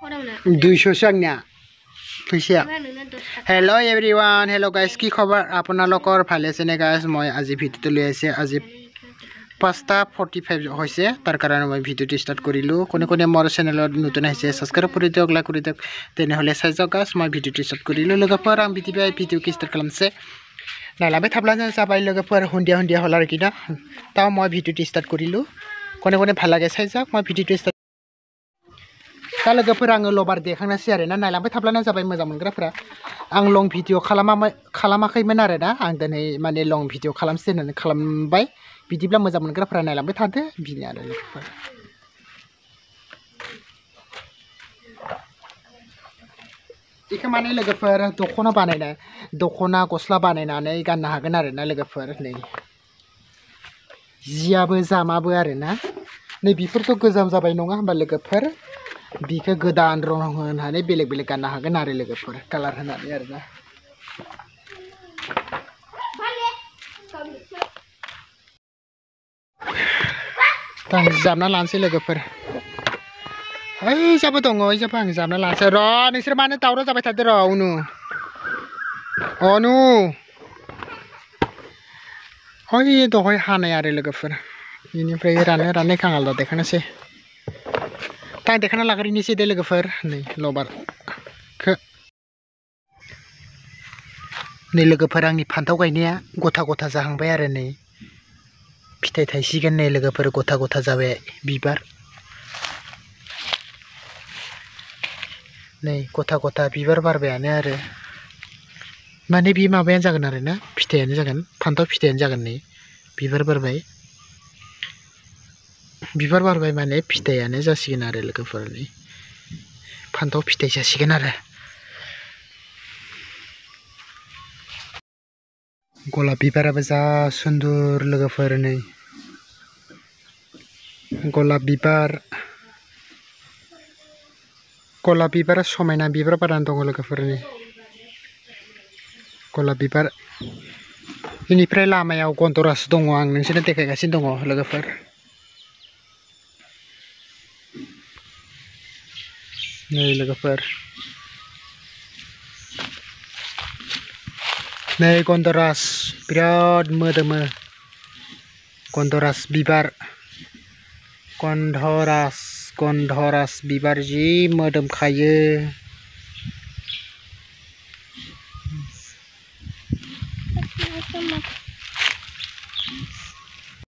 200 सांगनिया फैसा hello everyone hello guys की खबर आपनालोকৰ ভালে আছে নে गाइस মই আজি ভিডিওটো লৈ আছে আজি 5:45 হৈছে তাৰ কাৰণে মই ভিডিওটো ষ্টাৰ্ট কৰিলো কোনে কোনে মোৰ চেনেলত নতুন আহিছে সাবস্ক্ৰাইব কৰি দিয়ক লাইক কৰি দিয়ক তেনেহলে চাই যাওক গাইস মই ভিডিওটো ষ্টাৰ্ট কৰিলো লগৰফৰ আম ভিডিও কি ষ্টাৰ্ট খালামছে নালাবে থাবলান যাবাই লগৰফৰ হন্দিয়া হন্দিয়া হলাৰ কিনা তাও মই ভিডিওটো ষ্টাৰ্ট কৰিলো কোনে কোনে ভাল লাগে চাই যাওক মই ভিডিওটো ষ্টাৰ্ট दा लोगोफोर आङो लबार देखांनासै आरो ना नायलांबाय थाब्लानो जाबाय मोजां मोनग्राफोरा आं लं भिडिअ खालामाखैमोन आरो ना आं दिनै माने लं भिडिअ खालामसै होननानै खालामबाय बिदिब्ला मोजां मोनग्राफोरा नायलांबाय थादो बिनो आरो लोगोफोर इखो माने लोगोफोर दखना गस्ला बानायनानै गाननो हागोन आरो ना लोगोफोर नै जियाबो जामाबो आरो ना नै बेफोरथ' गोजाम जाबाय नङा होनबा लोगोफोर बिखौ गोदान रं होनानै बेलेग बेलेग गाननो हागोन आरो लोगोफोर कालार होनानै आरो ना आं जाबना लानोसै लोगोफोर ओइ जाबो दङ ओइ जाबो आं जाबना लानोसै र' नोंसोर मानो दावराव जाबाय थादो र' अनु ओइ दहाय हानाय आरो लोगोफोर बेनिफ्राय राननायखौ आं आलादा देखायनोसै दा देखायना लाग्रोनोसै दे लोगोफोर नै लबारखौ नै लोगोफोर आंनि फान्थाव गायनाया गथा गथा जाहांबाय आरो नै फिथाइ थाइसिगोन नै लोगोफोर गथा गथा जाबाय बिबार नै गथा गथा बिबार बारबायानो आरो माने बे माबायानो जागोन आरो ना फिथाइयानो जागोन फान्थाव फिथाइयानो जागोन नै बिबार बारबाय माने फिथाइयानो जासिगोन आरो लोगोफोरनि फान्थाव फिथाइ जासिगोन आरो गलाप बिबाराबो जा सुन्दर लोगोफोर नै गलाप बिबारा समायना बिबार बारनानै दङ लोगोफोरनि गलाप बिबार बेनिफ्राय लामायाव गन्दरास दङ आं नोंसोरनो देखायगासिनो दङ लोगोफोर नै लोगोफोर नै गन्दरास बिराद मोदोमो गन्दरास बिबार जि मोदोमखायो